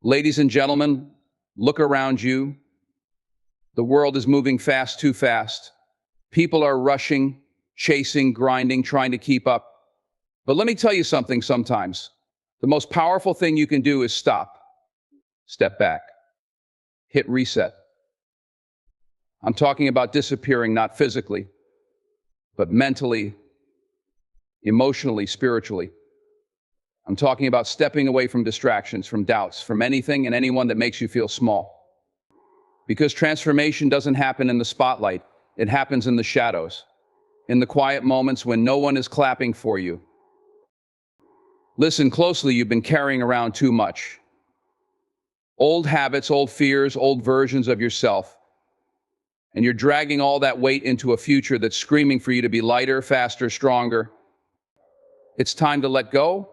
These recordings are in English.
Ladies and gentlemen, look around you. The world is moving fast, too fast. People are rushing, chasing, grinding, trying to keep up. But let me tell you something sometimes. The most powerful thing you can do is stop, step back, hit reset. I'm talking about disappearing, not physically, but mentally, emotionally, spiritually. I'm talking about stepping away from distractions, from doubts, from anything and anyone that makes you feel small. Because transformation doesn't happen in the spotlight, it happens in the shadows, in the quiet moments when no one is clapping for you. Listen closely, you've been carrying around too much. Old habits, old fears, old versions of yourself. And you're dragging all that weight into a future that's screaming for you to be lighter, faster, stronger. It's time to let go.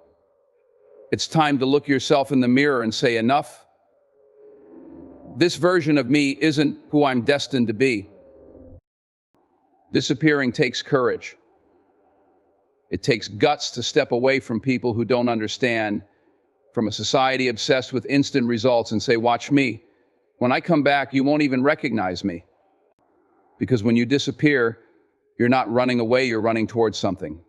It's time to look yourself in the mirror and say, enough. This version of me isn't who I'm destined to be. Disappearing takes courage. It takes guts to step away from people who don't understand, from a society obsessed with instant results, and say, watch me. When I come back, you won't even recognize me. Because when you disappear, you're not running away, you're running towards something.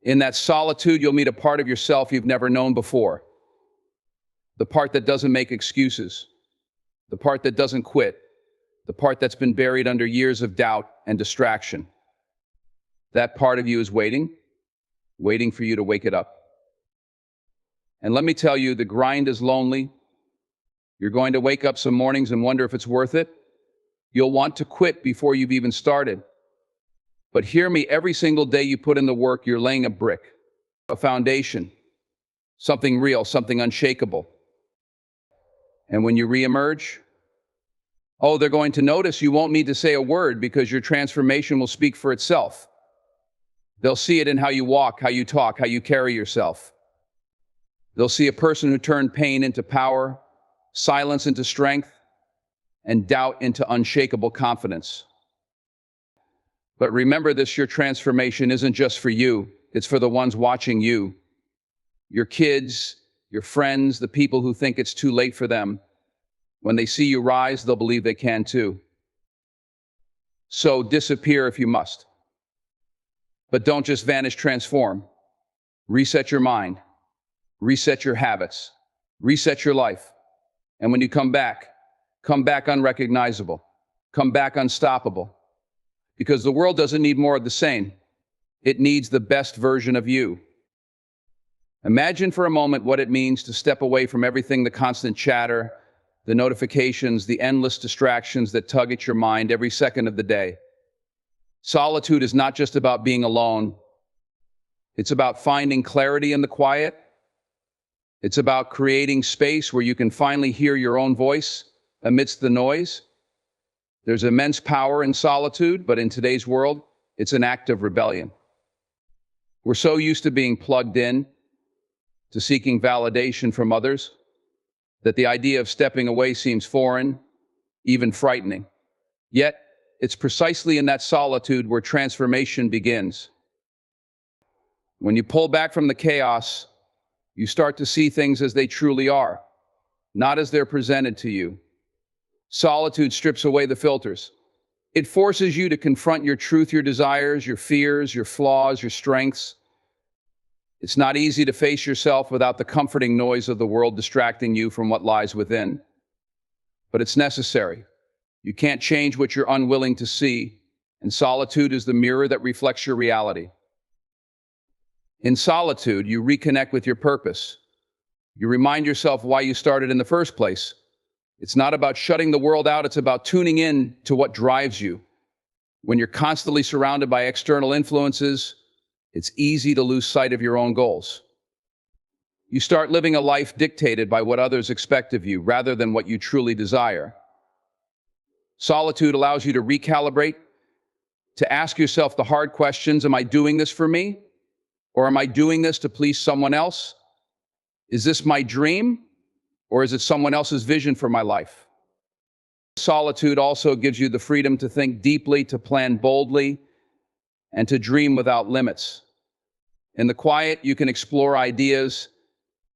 In that solitude, you'll meet a part of yourself you've never known before. The part that doesn't make excuses. The part that doesn't quit. The part that's been buried under years of doubt and distraction. That part of you is waiting for you to wake it up. And let me tell you, the grind is lonely. You're going to wake up some mornings and wonder if it's worth it. You'll want to quit before you've even started. But hear me, every single day you put in the work, you're laying a brick, a foundation, something real, something unshakable. And when you reemerge, oh, they're going to notice. You won't need to say a word because your transformation will speak for itself. They'll see it in how you walk, how you talk, how you carry yourself. They'll see a person who turned pain into power, silence into strength, and doubt into unshakable confidence. But remember this, your transformation isn't just for you, it's for the ones watching you. Your kids, your friends, the people who think it's too late for them. When they see you rise, they'll believe they can too. So disappear if you must. But don't just vanish, transform. Reset your mind, reset your habits, reset your life. And when you come back unrecognizable, come back unstoppable. Because the world doesn't need more of the same. It needs the best version of you. Imagine for a moment what it means to step away from everything, the constant chatter, the notifications, the endless distractions that tug at your mind every second of the day. Solitude is not just about being alone. It's about finding clarity in the quiet. It's about creating space where you can finally hear your own voice amidst the noise. There's immense power in solitude, but in today's world, it's an act of rebellion. We're so used to being plugged in, to seeking validation from others, that the idea of stepping away seems foreign, even frightening. Yet, it's precisely in that solitude where transformation begins. When you pull back from the chaos, you start to see things as they truly are, not as they're presented to you. Solitude strips away the filters. It forces you to confront your truth, your desires, your fears, your flaws, your strengths. It's not easy to face yourself without the comforting noise of the world distracting you from what lies within. But it's necessary. You can't change what you're unwilling to see, and solitude is the mirror that reflects your reality. In solitude, you reconnect with your purpose. You remind yourself why you started in the first place. It's not about shutting the world out, it's about tuning in to what drives you. When you're constantly surrounded by external influences, it's easy to lose sight of your own goals. You start living a life dictated by what others expect of you rather than what you truly desire. Solitude allows you to recalibrate, to ask yourself the hard questions: am I doing this for me? Or am I doing this to please someone else? Is this my dream? Or is it someone else's vision for my life? Solitude also gives you the freedom to think deeply, to plan boldly, and to dream without limits. In the quiet, you can explore ideas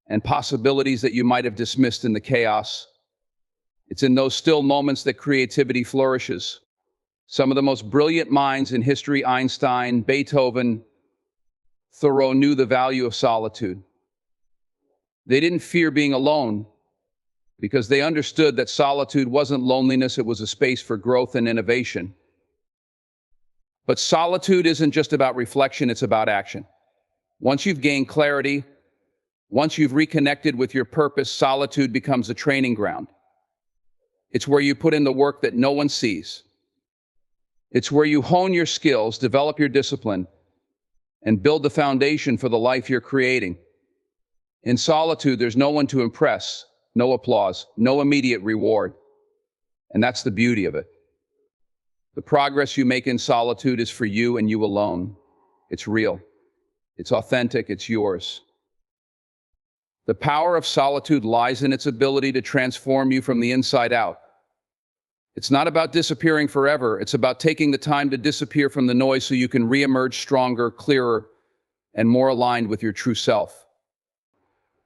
and possibilities that you might have dismissed in the chaos. It's in those still moments that creativity flourishes. Some of the most brilliant minds in history, Einstein, Beethoven, Thoreau, knew the value of solitude. They didn't fear being alone because they understood that solitude wasn't loneliness, it was a space for growth and innovation. But solitude isn't just about reflection, it's about action. Once you've gained clarity, once you've reconnected with your purpose, solitude becomes a training ground. It's where you put in the work that no one sees. It's where you hone your skills, develop your discipline, and build the foundation for the life you're creating. In solitude, there's no one to impress, no applause, no immediate reward. And that's the beauty of it. The progress you make in solitude is for you and you alone. It's real. It's authentic. It's yours. The power of solitude lies in its ability to transform you from the inside out. It's not about disappearing forever. It's about taking the time to disappear from the noise so you can reemerge stronger, clearer, and more aligned with your true self.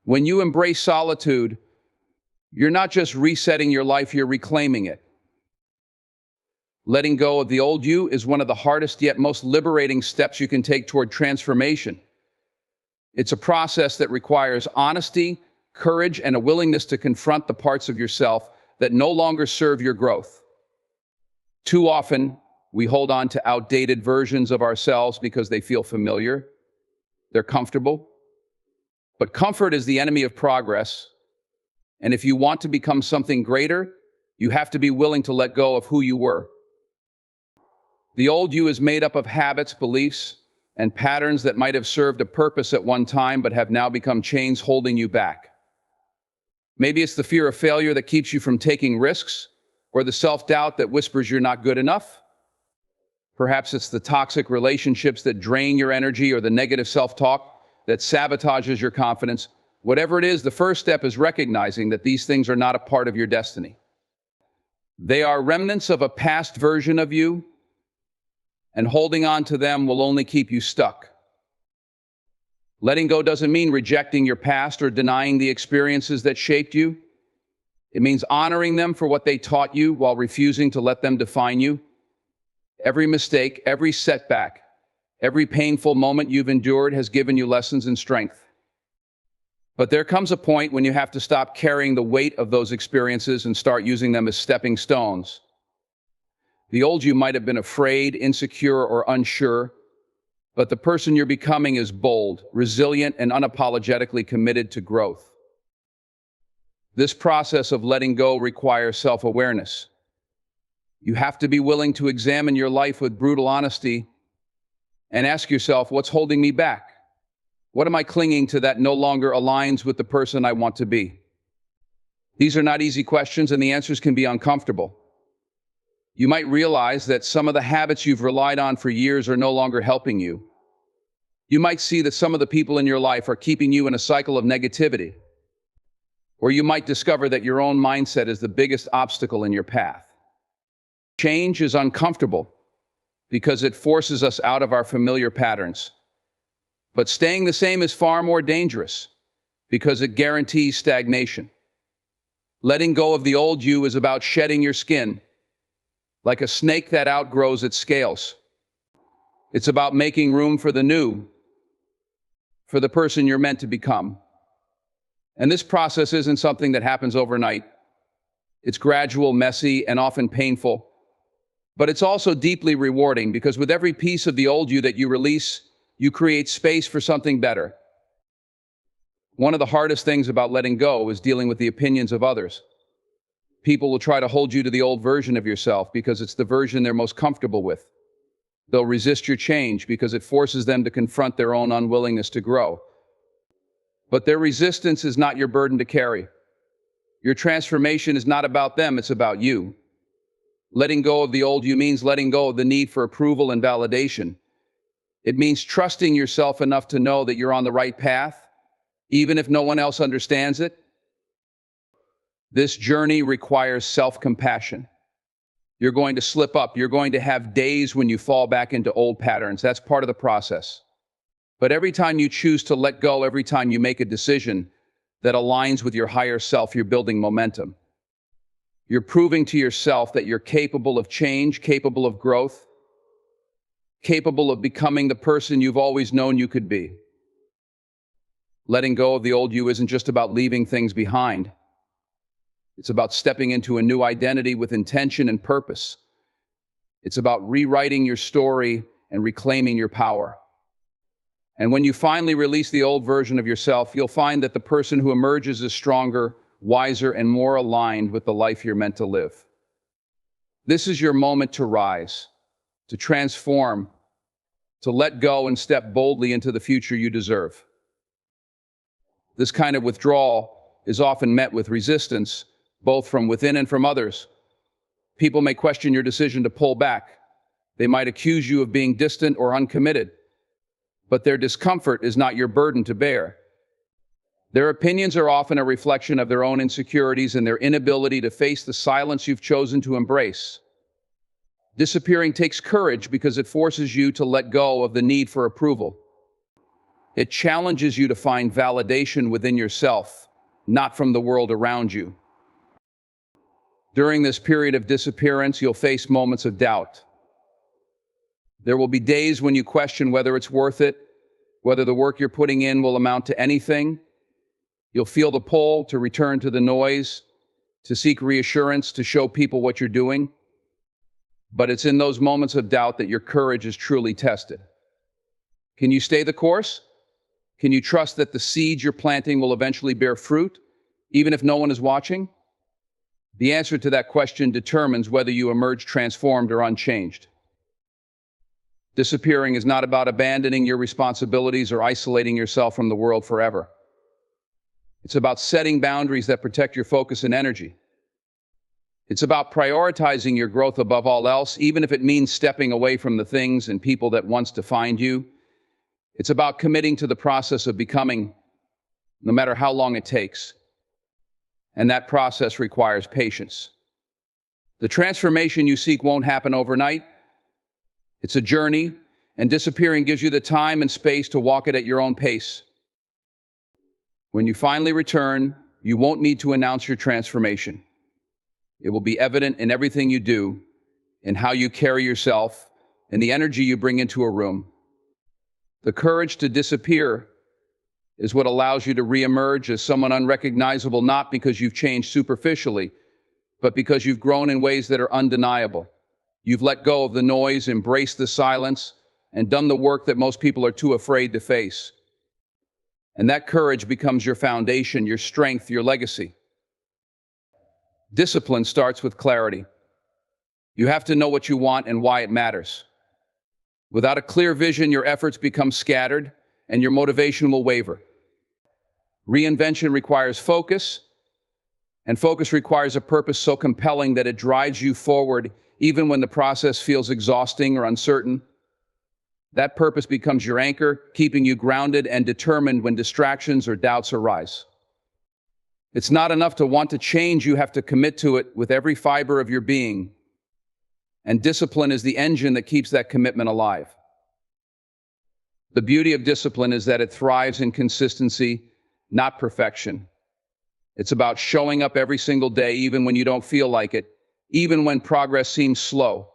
When you embrace solitude, you're not just resetting your life, you're reclaiming it. Letting go of the old you is one of the hardest yet most liberating steps you can take toward transformation. It's a process that requires honesty, courage, and a willingness to confront the parts of yourself that no longer serve your growth. Too often, we hold on to outdated versions of ourselves because they feel familiar, they're comfortable. But comfort is the enemy of progress, and if you want to become something greater, you have to be willing to let go of who you were. The old you is made up of habits, beliefs, and patterns that might have served a purpose at one time but have now become chains holding you back. Maybe it's the fear of failure that keeps you from taking risks, or the self-doubt that whispers you're not good enough. Perhaps it's the toxic relationships that drain your energy, or the negative self-talk that sabotages your confidence. Whatever it is, the first step is recognizing that these things are not a part of your destiny. They are remnants of a past version of you, and holding on to them will only keep you stuck. Letting go doesn't mean rejecting your past or denying the experiences that shaped you. It means honoring them for what they taught you while refusing to let them define you. Every mistake, every setback, every painful moment you've endured has given you lessons and strength. But there comes a point when you have to stop carrying the weight of those experiences and start using them as stepping stones. The old you might have been afraid, insecure, or unsure, but the person you're becoming is bold, resilient, and unapologetically committed to growth. This process of letting go requires self-awareness. You have to be willing to examine your life with brutal honesty and ask yourself, what's holding me back? What am I clinging to that no longer aligns with the person I want to be? These are not easy questions, and the answers can be uncomfortable. You might realize that some of the habits you've relied on for years are no longer helping you. You might see that some of the people in your life are keeping you in a cycle of negativity. Or you might discover that your own mindset is the biggest obstacle in your path. Change is uncomfortable because it forces us out of our familiar patterns. But staying the same is far more dangerous because it guarantees stagnation. Letting go of the old you is about shedding your skin, like a snake that outgrows its scales. It's about making room for the new, for the person you're meant to become. And this process isn't something that happens overnight. It's gradual, messy, and often painful. But it's also deeply rewarding because with every piece of the old you that you release, you create space for something better. One of the hardest things about letting go is dealing with the opinions of others. People will try to hold you to the old version of yourself because it's the version they're most comfortable with. They'll resist your change because it forces them to confront their own unwillingness to grow. But their resistance is not your burden to carry. Your transformation is not about them, it's about you. Letting go of the old you means letting go of the need for approval and validation. It means trusting yourself enough to know that you're on the right path, even if no one else understands it. This journey requires self-compassion. You're going to slip up. You're going to have days when you fall back into old patterns. That's part of the process. But every time you choose to let go, every time you make a decision, that aligns with your higher self, you're building momentum. You're proving to yourself that you're capable of change, capable of growth, capable of becoming the person you've always known you could be. Letting go of the old you isn't just about leaving things behind. It's about stepping into a new identity with intention and purpose. It's about rewriting your story and reclaiming your power. And when you finally release the old version of yourself, you'll find that the person who emerges is stronger, wiser, and more aligned with the life you're meant to live. This is your moment to rise, to transform, to let go and step boldly into the future you deserve. This kind of withdrawal is often met with resistance, both from within and from others. People may question your decision to pull back. They might accuse you of being distant or uncommitted. But their discomfort is not your burden to bear. Their opinions are often a reflection of their own insecurities and their inability to face the silence you've chosen to embrace. Disappearing takes courage because it forces you to let go of the need for approval. It challenges you to find validation within yourself, not from the world around you. During this period of disappearance, you'll face moments of doubt. There will be days when you question whether it's worth it, whether the work you're putting in will amount to anything. You'll feel the pull to return to the noise, to seek reassurance, to show people what you're doing. But it's in those moments of doubt that your courage is truly tested. Can you stay the course? Can you trust that the seeds you're planting will eventually bear fruit, even if no one is watching? The answer to that question determines whether you emerge transformed or unchanged. Disappearing is not about abandoning your responsibilities or isolating yourself from the world forever. It's about setting boundaries that protect your focus and energy. It's about prioritizing your growth above all else, even if it means stepping away from the things and people that once defined you. It's about committing to the process of becoming, no matter how long it takes. And that process requires patience. The transformation you seek won't happen overnight. It's a journey, and disappearing gives you the time and space to walk it at your own pace. When you finally return, you won't need to announce your transformation. It will be evident in everything you do, in how you carry yourself, in the energy you bring into a room. The courage to disappear is what allows you to reemerge as someone unrecognizable, not because you've changed superficially, but because you've grown in ways that are undeniable. You've let go of the noise, embraced the silence, and done the work that most people are too afraid to face. And that courage becomes your foundation, your strength, your legacy. Discipline starts with clarity. You have to know what you want and why it matters. Without a clear vision, your efforts become scattered and your motivation will waver. Reinvention requires focus, and focus requires a purpose so compelling that it drives you forward even when the process feels exhausting or uncertain. That purpose becomes your anchor, keeping you grounded and determined when distractions or doubts arise. It's not enough to want to change, you have to commit to it with every fiber of your being. And discipline is the engine that keeps that commitment alive. The beauty of discipline is that it thrives in consistency, not perfection. It's about showing up every single day, even when you don't feel like it, even when progress seems slow.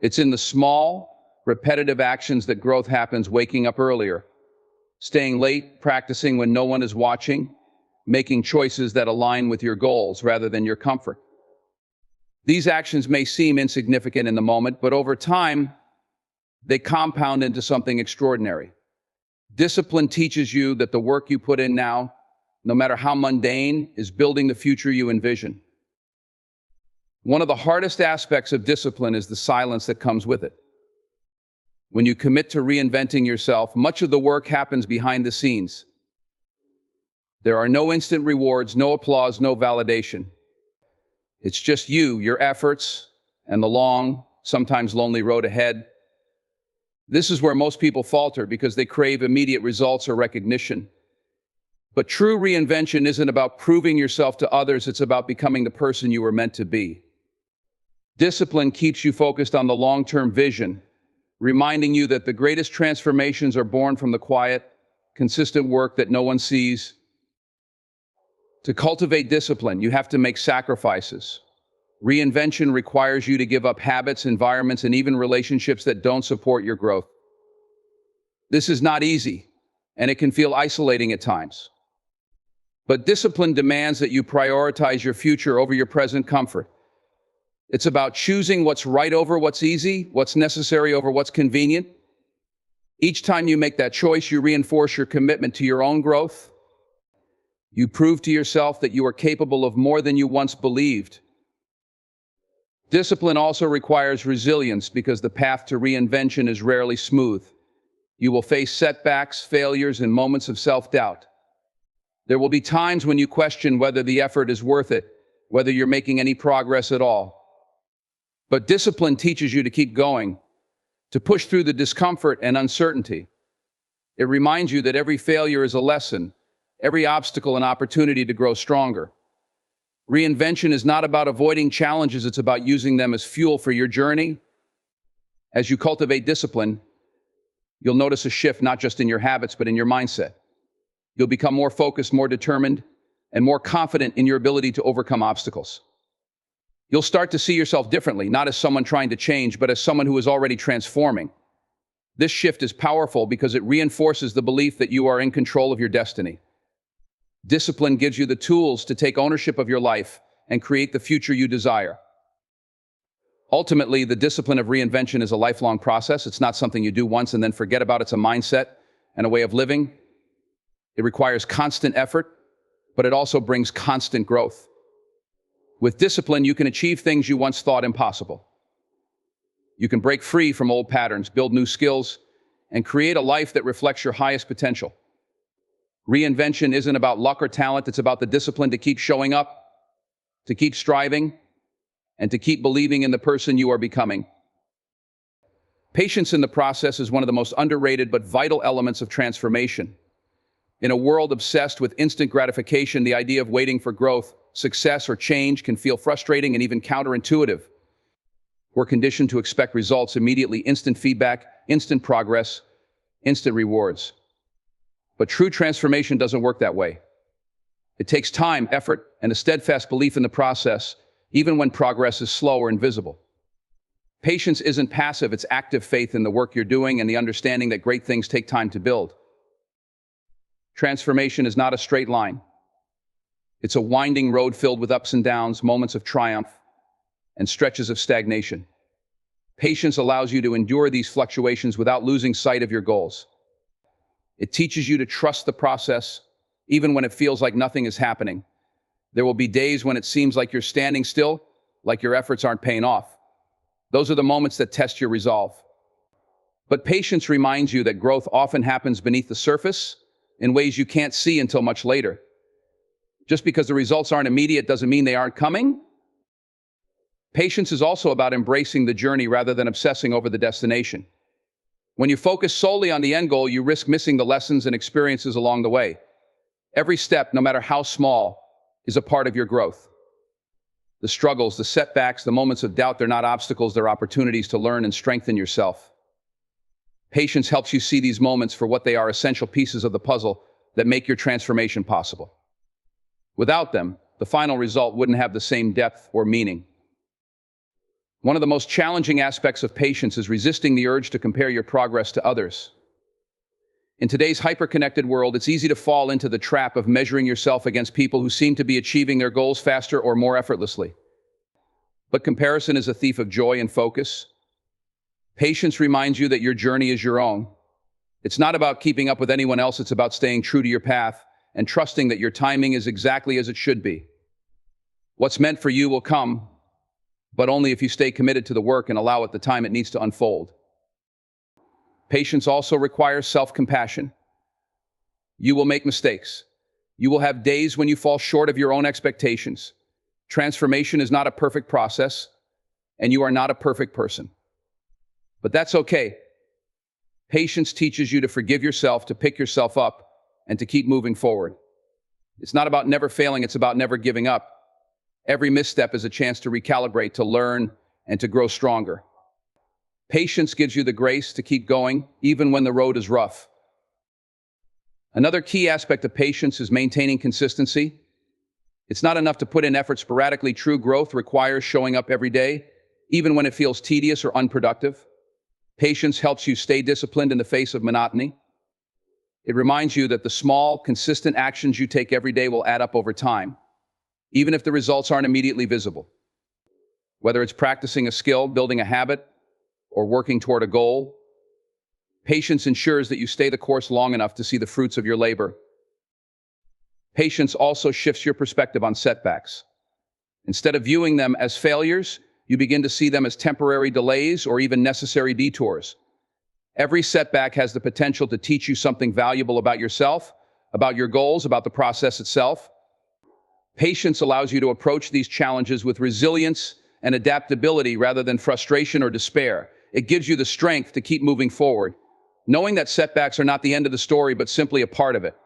It's in the small, repetitive actions that growth happens: waking up earlier, staying late, practicing when no one is watching, making choices that align with your goals rather than your comfort. These actions may seem insignificant in the moment, but over time, they compound into something extraordinary. Discipline teaches you that the work you put in now, no matter how mundane, is building the future you envision. One of the hardest aspects of discipline is the silence that comes with it. When you commit to reinventing yourself, much of the work happens behind the scenes. There are no instant rewards, no applause, no validation. It's just you, your efforts, and the long, sometimes lonely road ahead. This is where most people falter because they crave immediate results or recognition. But true reinvention isn't about proving yourself to others, it's about becoming the person you were meant to be. Discipline keeps you focused on the long-term vision, reminding you that the greatest transformations are born from the quiet, consistent work that no one sees. To cultivate discipline, you have to make sacrifices. Reinvention requires you to give up habits, environments, and even relationships that don't support your growth. This is not easy, and it can feel isolating at times. But discipline demands that you prioritize your future over your present comfort. It's about choosing what's right over what's easy, what's necessary over what's convenient. Each time you make that choice, you reinforce your commitment to your own growth. You prove to yourself that you are capable of more than you once believed. Discipline also requires resilience because the path to reinvention is rarely smooth. You will face setbacks, failures, and moments of self-doubt. There will be times when you question whether the effort is worth it, whether you're making any progress at all. But discipline teaches you to keep going, to push through the discomfort and uncertainty. It reminds you that every failure is a lesson, every obstacle an opportunity to grow stronger. Reinvention is not about avoiding challenges, it's about using them as fuel for your journey. As you cultivate discipline, you'll notice a shift not just in your habits, but in your mindset. You'll become more focused, more determined, and more confident in your ability to overcome obstacles. You'll start to see yourself differently, not as someone trying to change, but as someone who is already transforming. This shift is powerful because it reinforces the belief that you are in control of your destiny. Discipline gives you the tools to take ownership of your life and create the future you desire. Ultimately, the discipline of reinvention is a lifelong process. It's not something you do once and then forget about. It's a mindset and a way of living. It requires constant effort, but it also brings constant growth. With discipline, you can achieve things you once thought impossible. You can break free from old patterns, build new skills, and create a life that reflects your highest potential. Reinvention isn't about luck or talent, it's about the discipline to keep showing up, to keep striving, and to keep believing in the person you are becoming. Patience in the process is one of the most underrated but vital elements of transformation. In a world obsessed with instant gratification, the idea of waiting for growth, success, or change can feel frustrating and even counterintuitive. We're conditioned to expect results immediately, instant feedback, instant progress, instant rewards. But true transformation doesn't work that way. It takes time, effort, and a steadfast belief in the process, even when progress is slow or invisible. Patience isn't passive, it's active faith in the work you're doing and the understanding that great things take time to build. Transformation is not a straight line. It's a winding road filled with ups and downs, moments of triumph, and stretches of stagnation. Patience allows you to endure these fluctuations without losing sight of your goals. It teaches you to trust the process, even when it feels like nothing is happening. There will be days when it seems like you're standing still, like your efforts aren't paying off. Those are the moments that test your resolve. But patience reminds you that growth often happens beneath the surface in ways you can't see until much later. Just because the results aren't immediate doesn't mean they aren't coming. Patience is also about embracing the journey rather than obsessing over the destination. When you focus solely on the end goal, you risk missing the lessons and experiences along the way. Every step, no matter how small, is a part of your growth. The struggles, the setbacks, the moments of doubt, they're not obstacles, they're opportunities to learn and strengthen yourself. Patience helps you see these moments for what they are, essential pieces of the puzzle that make your transformation possible. Without them, the final result wouldn't have the same depth or meaning. One of the most challenging aspects of patience is resisting the urge to compare your progress to others. In today's hyper-connected world, it's easy to fall into the trap of measuring yourself against people who seem to be achieving their goals faster or more effortlessly. But comparison is a thief of joy and focus. Patience reminds you that your journey is your own. It's not about keeping up with anyone else, it's about staying true to your path and trusting that your timing is exactly as it should be. What's meant for you will come, but only if you stay committed to the work and allow it the time it needs to unfold. Patience also requires self-compassion. You will make mistakes. You will have days when you fall short of your own expectations. Transformation is not a perfect process, and you are not a perfect person. But that's okay. Patience teaches you to forgive yourself, to pick yourself up, and to keep moving forward. It's not about never failing, it's about never giving up. Every misstep is a chance to recalibrate, to learn, and to grow stronger. Patience gives you the grace to keep going, even when the road is rough. Another key aspect of patience is maintaining consistency. It's not enough to put in effort sporadically. True growth requires showing up every day, even when it feels tedious or unproductive. Patience helps you stay disciplined in the face of monotony. It reminds you that the small, consistent actions you take every day will add up over time, even if the results aren't immediately visible. Whether it's practicing a skill, building a habit, or working toward a goal, patience ensures that you stay the course long enough to see the fruits of your labor. Patience also shifts your perspective on setbacks. Instead of viewing them as failures, you begin to see them as temporary delays or even necessary detours. Every setback has the potential to teach you something valuable about yourself, about your goals, about the process itself. Patience allows you to approach these challenges with resilience and adaptability rather than frustration or despair. It gives you the strength to keep moving forward, knowing that setbacks are not the end of the story, but simply a part of it.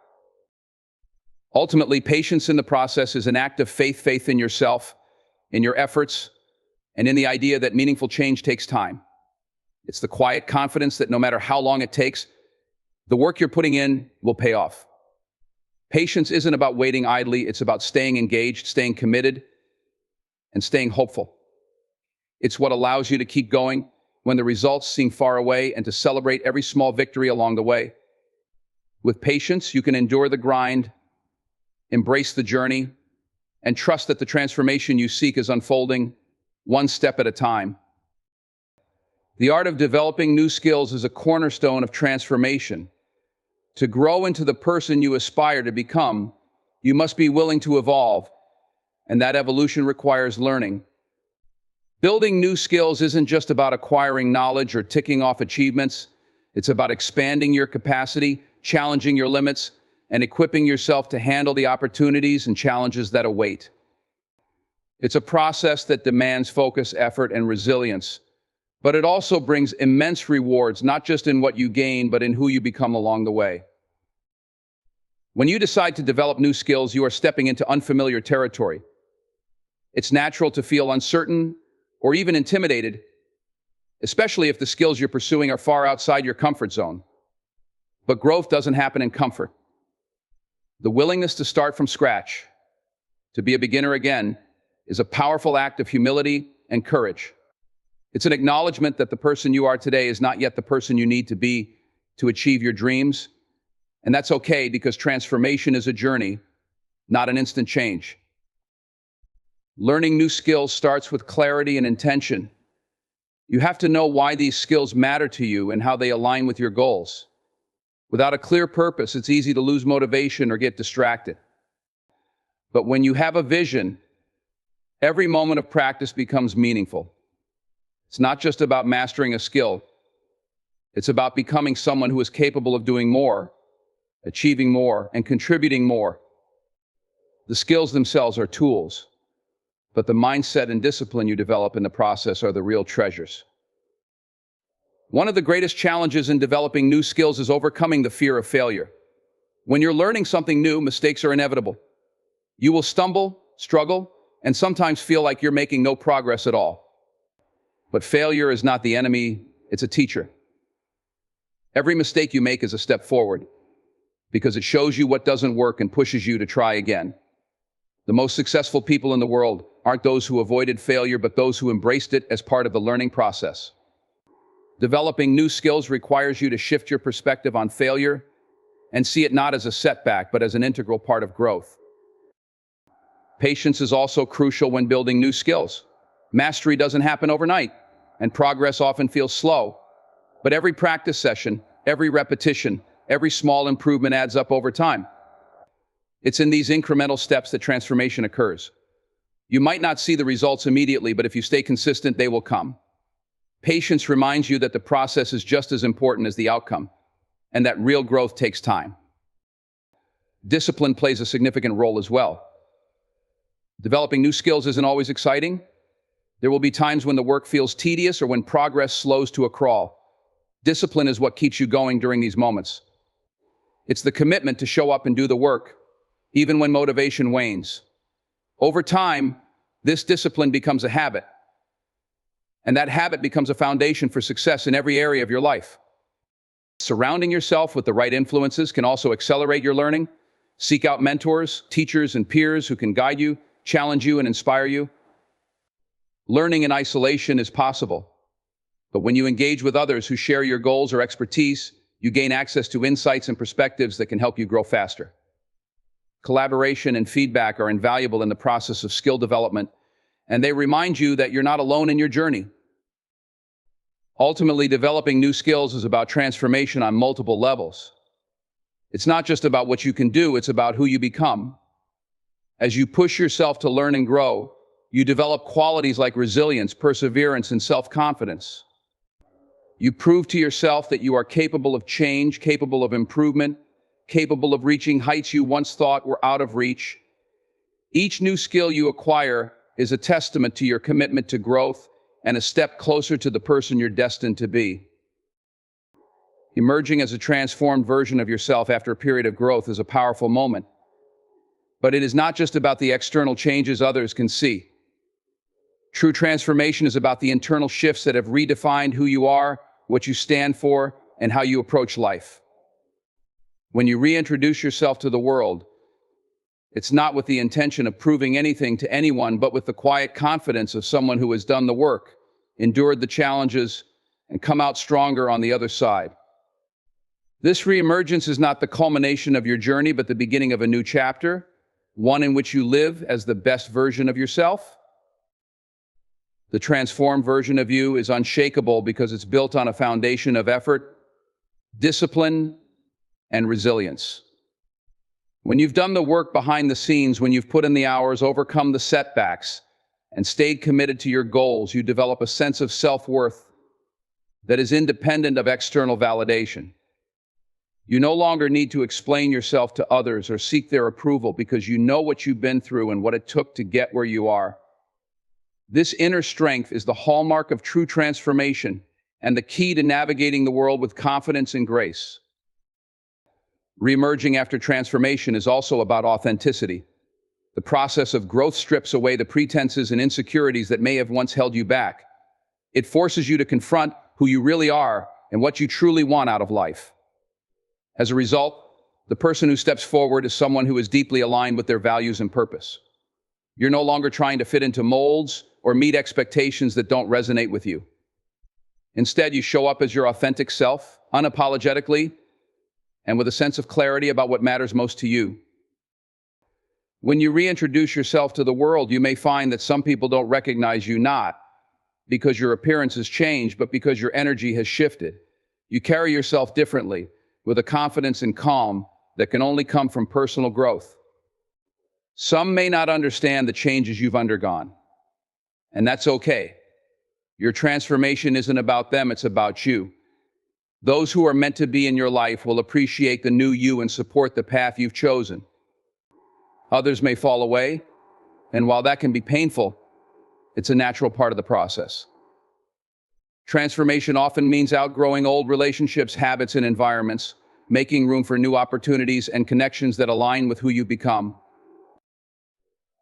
Ultimately, patience in the process is an act of faith in yourself, in your efforts, and in the idea that meaningful change takes time. It's the quiet confidence that no matter how long it takes, the work you're putting in will pay off. Patience isn't about waiting idly, it's about staying engaged, staying committed, and staying hopeful. It's what allows you to keep going when the results seem far away and to celebrate every small victory along the way. With patience, you can endure the grind, embrace the journey, and trust that the transformation you seek is unfolding one step at a time. The art of developing new skills is a cornerstone of transformation. To grow into the person you aspire to become, you must be willing to evolve, and that evolution requires learning. Building new skills isn't just about acquiring knowledge or ticking off achievements. It's about expanding your capacity, challenging your limits, and equipping yourself to handle the opportunities and challenges that await. It's a process that demands focus, effort, and resilience, but it also brings immense rewards, not just in what you gain, but in who you become along the way. When you decide to develop new skills, you are stepping into unfamiliar territory. It's natural to feel uncertain or even intimidated, especially if the skills you're pursuing are far outside your comfort zone. But growth doesn't happen in comfort. The willingness to start from scratch, to be a beginner again, is a powerful act of humility and courage. It's an acknowledgement that the person you are today is not yet the person you need to be to achieve your dreams. And that's okay, because transformation is a journey, not an instant change. Learning new skills starts with clarity and intention. You have to know why these skills matter to you and how they align with your goals. Without a clear purpose, it's easy to lose motivation or get distracted. But when you have a vision, every moment of practice becomes meaningful. It's not just about mastering a skill. It's about becoming someone who is capable of doing more, achieving more, and contributing more. The skills themselves are tools, but the mindset and discipline you develop in the process are the real treasures. One of the greatest challenges in developing new skills is overcoming the fear of failure. When you're learning something new, mistakes are inevitable. You will stumble, struggle, and sometimes feel like you're making no progress at all. But failure is not the enemy, it's a teacher. Every mistake you make is a step forward, because it shows you what doesn't work and pushes you to try again. The most successful people in the world aren't those who avoided failure, but those who embraced it as part of the learning process. Developing new skills requires you to shift your perspective on failure and see it not as a setback, but as an integral part of growth. Patience is also crucial when building new skills. Mastery doesn't happen overnight, and progress often feels slow. But every practice session, every repetition, every small improvement adds up over time. It's in these incremental steps that transformation occurs. You might not see the results immediately, but if you stay consistent, they will come. Patience reminds you that the process is just as important as the outcome, and that real growth takes time. Discipline plays a significant role as well. Developing new skills isn't always exciting. There will be times when the work feels tedious or when progress slows to a crawl. Discipline is what keeps you going during these moments. It's the commitment to show up and do the work, even when motivation wanes. Over time, this discipline becomes a habit, and that habit becomes a foundation for success in every area of your life. Surrounding yourself with the right influences can also accelerate your learning. Seek out mentors, teachers, and peers who can guide you, challenge you, and inspire you. Learning in isolation is possible, but when you engage with others who share your goals or expertise, you gain access to insights and perspectives that can help you grow faster. Collaboration and feedback are invaluable in the process of skill development, and they remind you that you're not alone in your journey. Ultimately, developing new skills is about transformation on multiple levels. It's not just about what you can do, it's about who you become. As you push yourself to learn and grow, you develop qualities like resilience, perseverance, and self-confidence. You prove to yourself that you are capable of change, capable of improvement, capable of reaching heights you once thought were out of reach. Each new skill you acquire is a testament to your commitment to growth and a step closer to the person you're destined to be. Emerging as a transformed version of yourself after a period of growth is a powerful moment. But it is not just about the external changes others can see. True transformation is about the internal shifts that have redefined who you are, what you stand for, and how you approach life. When you reintroduce yourself to the world, it's not with the intention of proving anything to anyone, but with the quiet confidence of someone who has done the work, endured the challenges, and come out stronger on the other side. This reemergence is not the culmination of your journey, but the beginning of a new chapter, one in which you live as the best version of yourself. The transformed version of you is unshakable because it's built on a foundation of effort, discipline, and resilience. When you've done the work behind the scenes, when you've put in the hours, overcome the setbacks, and stayed committed to your goals, you develop a sense of self-worth that is independent of external validation. You no longer need to explain yourself to others or seek their approval because you know what you've been through and what it took to get where you are. This inner strength is the hallmark of true transformation and the key to navigating the world with confidence and grace. Reemerging after transformation is also about authenticity. The process of growth strips away the pretenses and insecurities that may have once held you back. It forces you to confront who you really are and what you truly want out of life. As a result, the person who steps forward is someone who is deeply aligned with their values and purpose. You're no longer trying to fit into molds or meet expectations that don't resonate with you. Instead, you show up as your authentic self, unapologetically, and with a sense of clarity about what matters most to you. When you reintroduce yourself to the world, you may find that some people don't recognize you, not because your appearance has changed, but because your energy has shifted. You carry yourself differently, with a confidence and calm that can only come from personal growth. Some may not understand the changes you've undergone, and that's okay. Your transformation isn't about them, it's about you. Those who are meant to be in your life will appreciate the new you and support the path you've chosen. Others may fall away, and while that can be painful, it's a natural part of the process. Transformation often means outgrowing old relationships, habits, and environments, making room for new opportunities and connections that align with who you become.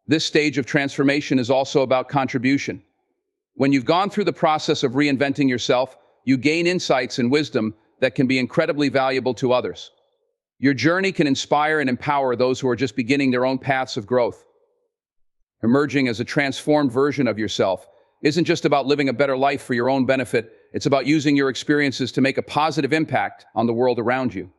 This stage of transformation is also about contribution. When you've gone through the process of reinventing yourself, you gain insights and wisdom that can be incredibly valuable to others. Your journey can inspire and empower those who are just beginning their own paths of growth. Emerging as a transformed version of yourself isn't just about living a better life for your own benefit, it's about using your experiences to make a positive impact on the world around you.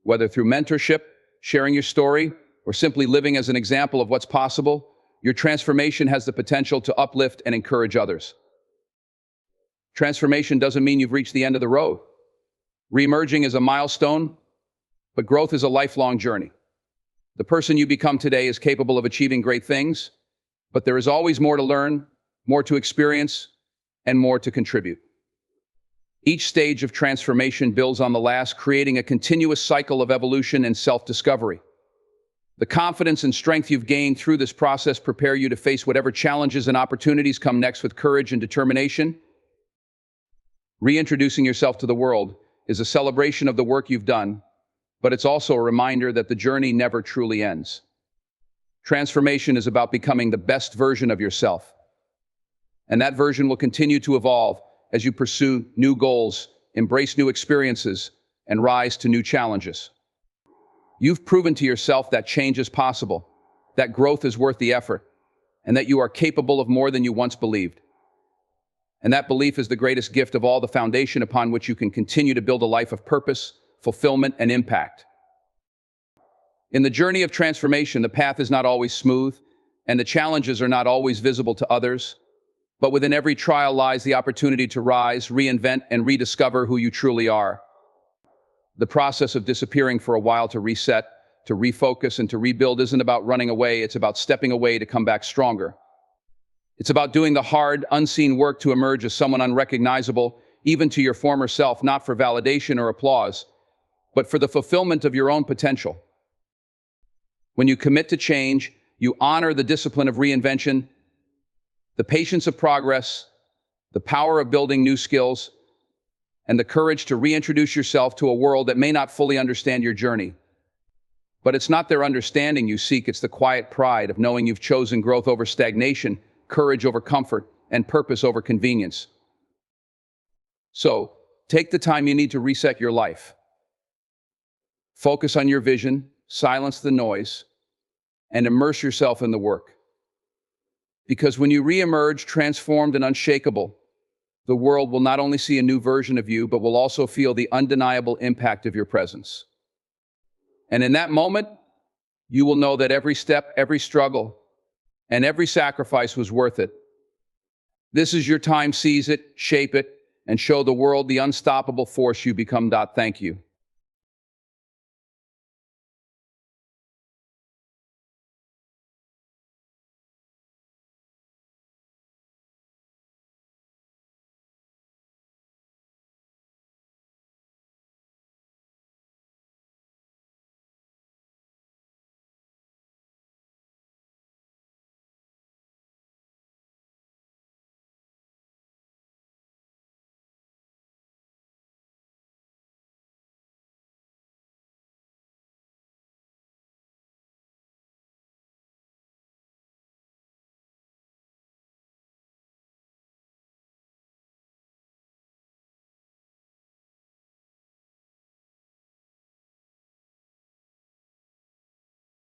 Whether through mentorship, sharing your story, or simply living as an example of what's possible, your transformation has the potential to uplift and encourage others. Transformation doesn't mean you've reached the end of the road. Reemerging is a milestone, but growth is a lifelong journey. The person you become today is capable of achieving great things, but there is always more to learn, more to experience, and more to contribute. Each stage of transformation builds on the last, creating a continuous cycle of evolution and self-discovery. The confidence and strength you've gained through this process prepare you to face whatever challenges and opportunities come next with courage and determination. Reintroducing yourself to the world is a celebration of the work you've done, but it's also a reminder that the journey never truly ends. Transformation is about becoming the best version of yourself, and that version will continue to evolve as you pursue new goals, embrace new experiences, and rise to new challenges. You've proven to yourself that change is possible, that growth is worth the effort, and that you are capable of more than you once believed. And that belief is the greatest gift of all, the foundation upon which you can continue to build a life of purpose, fulfillment, and impact. In the journey of transformation, the path is not always smooth, and the challenges are not always visible to others. But within every trial lies the opportunity to rise, reinvent, and rediscover who you truly are. The process of disappearing for a while to reset, to refocus, and to rebuild isn't about running away, it's about stepping away to come back stronger. It's about doing the hard, unseen work to emerge as someone unrecognizable, even to your former self, not for validation or applause, but for the fulfillment of your own potential. When you commit to change, you honor the discipline of reinvention, the patience of progress, the power of building new skills, and the courage to reintroduce yourself to a world that may not fully understand your journey. But it's not their understanding you seek, it's the quiet pride of knowing you've chosen growth over stagnation, courage over comfort, and purpose over convenience. So, take the time you need to reset your life. Focus on your vision, silence the noise, and immerse yourself in the work. Because when you reemerge transformed and unshakable, the world will not only see a new version of you, but will also feel the undeniable impact of your presence. And in that moment, you will know that every step, every struggle, and every sacrifice was worth it. This is your time. Seize it, shape it, and show the world the unstoppable force you become. Thank you.